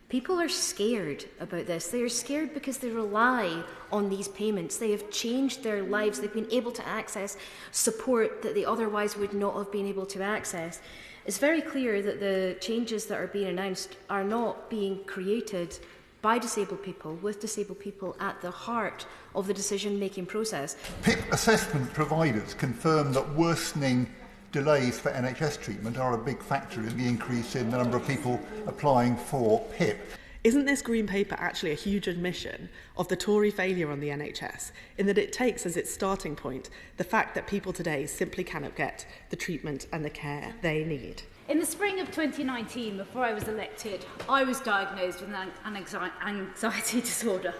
People are scared about this. They are scared because they rely on these payments. They have changed their lives. They've been able to access support that they otherwise would not have been able to access. It's very clear that the changes that are being announced are not being created by disabled people, with disabled people at the heart of the decision-making process. PIP assessment providers confirm that worsening delays for NHS treatment are a big factor in the increase in the number of people applying for PIP. Isn't this Green Paper actually a huge admission of the Tory failure on the NHS, in that it takes as its starting point the fact that people today simply cannot get the treatment and the care they need? In the spring of 2019, before I was elected, I was diagnosed with an anxiety disorder.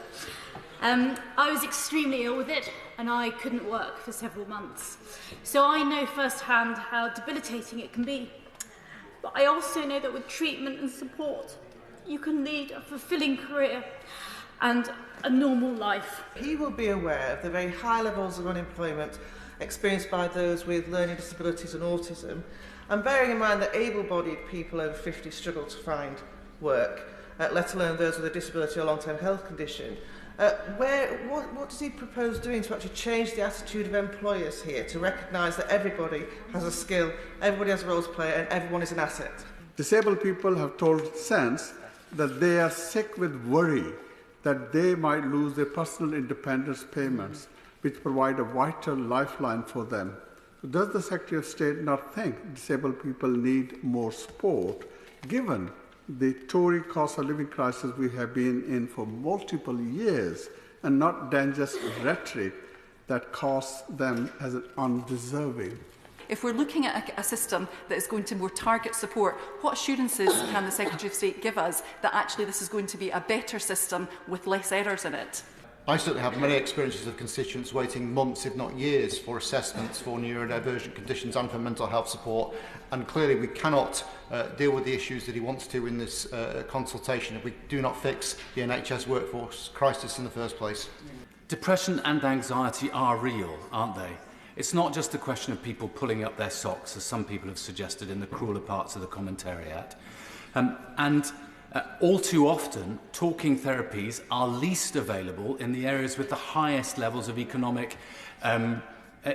I was extremely ill with it, and I couldn't work for several months. So I know firsthand how debilitating it can be. But I also know that with treatment and support, you can lead a fulfilling career and a normal life. He will be aware of the very high levels of unemployment experienced by those with learning disabilities and autism, and bearing in mind that able-bodied people over 50 struggle to find work, let alone those with a disability or long-term health condition. What does he propose doing to actually change the attitude of employers here, to recognise that everybody has a skill, everybody has a role to play, and everyone is an asset? Disabled people have told SENS that they are sick with worry that they might lose their personal independence payments, which provide a vital lifeline for them. Does the Secretary of State not think disabled people need more support, given the Tory cost of living crisis we have been in for multiple years, and not then just rhetoric that costs them as an undeserving? If we're looking at a system that is going to more target support, what assurances can the Secretary of State give us that actually this is going to be a better system with less errors in it? I certainly have many experiences of constituents waiting months, if not years, for assessments for neurodivergent conditions and for mental health support. And clearly we cannot deal with the issues that he wants to in this consultation if we do not fix the NHS workforce crisis in the first place. Depression and anxiety are real, aren't they? It's not just a question of people pulling up their socks, as some people have suggested in the crueler parts of the commentariat. All too often, talking therapies are least available in the areas with the highest levels of economic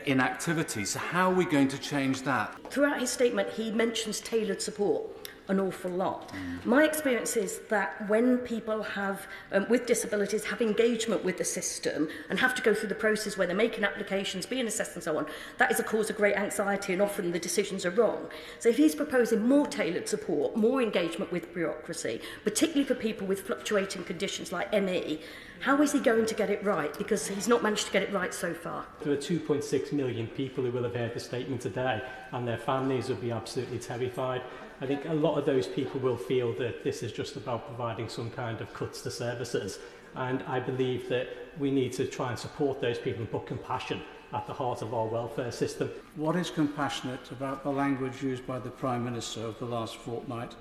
inactivity. So how are we going to change that? Throughout his statement, he mentions tailored support an awful lot. My experience is that when people have, with disabilities, have engagement with the system and have to go through the process where they're making applications, being assessed and so on, that is a cause of great anxiety, and often the decisions are wrong. So if he's proposing more tailored support, more engagement with bureaucracy, particularly for people with fluctuating conditions like ME, how is he going to get it right? Because he's not managed to get it right so far. There are 2.6 million people who will have heard the statement today, and their families will be absolutely terrified. I think a lot of those people will feel that this is just about providing some kind of cuts to services, and I believe that we need to try and support those people and put compassion at the heart of our welfare system. What is compassionate about the language used by the Prime Minister over the last fortnight,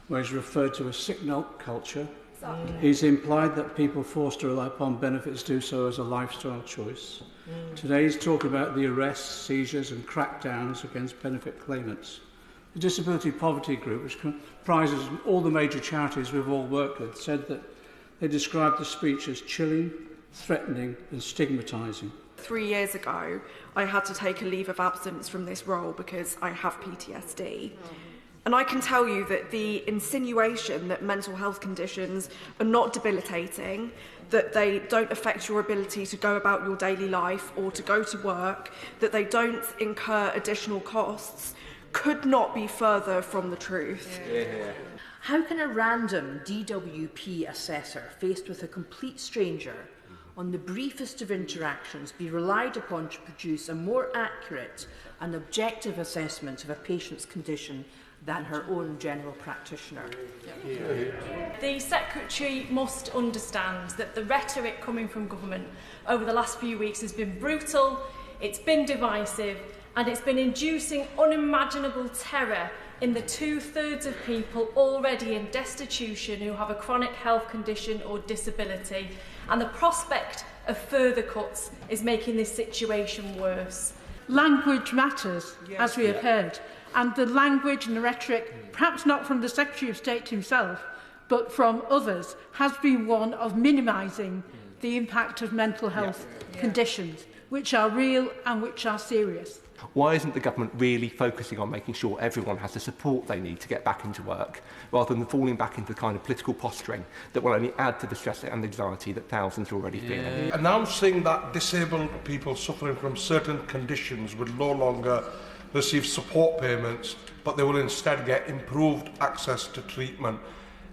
where he's referred to a sick note culture? He's implied that people forced to rely upon benefits do so as a lifestyle choice. Today he's talking about the arrests, seizures and crackdowns against benefit claimants. The Disability Poverty Group, which comprises all the major charities we've all worked with, said that they described the speech as chilling, threatening and stigmatising. 3 years ago, I had to take a leave of absence from this role because I have PTSD. And I can tell you that the insinuation that mental health conditions are not debilitating, that they don't affect your ability to go about your daily life or to go to work, that they don't incur additional costs, could not be further from the truth. How can a random DWP assessor faced with a complete stranger on the briefest of interactions be relied upon to produce a more accurate and objective assessment of a patient's condition than her own general practitioner? The Secretary must understand that the rhetoric coming from government over the last few weeks has been brutal, it's been divisive, and it's been inducing unimaginable terror in the 2/3 of people already in destitution who have a chronic health condition or disability, and the prospect of further cuts is making this situation worse. Language matters, as we have heard, and the language and the rhetoric, perhaps not from the Secretary of State himself, but from others, has been one of minimising the impact of mental health conditions, which are real and which are serious. Why isn't the government really focusing on making sure everyone has the support they need to get back into work, rather than falling back into the kind of political posturing that will only add to the stress and anxiety that thousands are already feeling? Announcing that disabled people suffering from certain conditions would no longer receive support payments, but they will instead get improved access to treatment,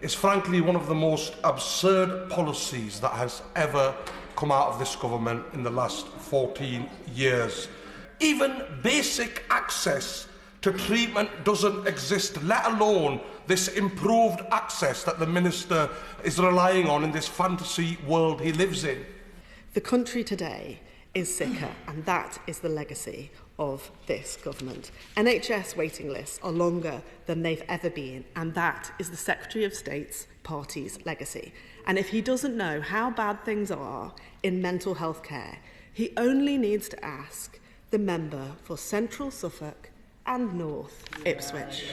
is frankly one of the most absurd policies that has ever come out of this government in the last 14 years. Even basic access to treatment doesn't exist, let alone this improved access that the Minister is relying on in this fantasy world he lives in. The country today is sicker, and that is the legacy of this government. NHS waiting lists are longer than they've ever been, and that is the Secretary of State's party's legacy. And if he doesn't know how bad things are in mental health care, he only needs to ask the member for Central Suffolk and North Ipswich.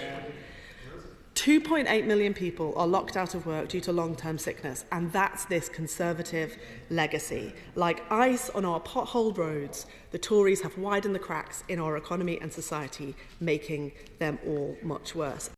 2.8 million people are locked out of work due to long-term sickness, and that's this Conservative legacy. Like ice on our potholed roads, the Tories have widened the cracks in our economy and society, making them all much worse.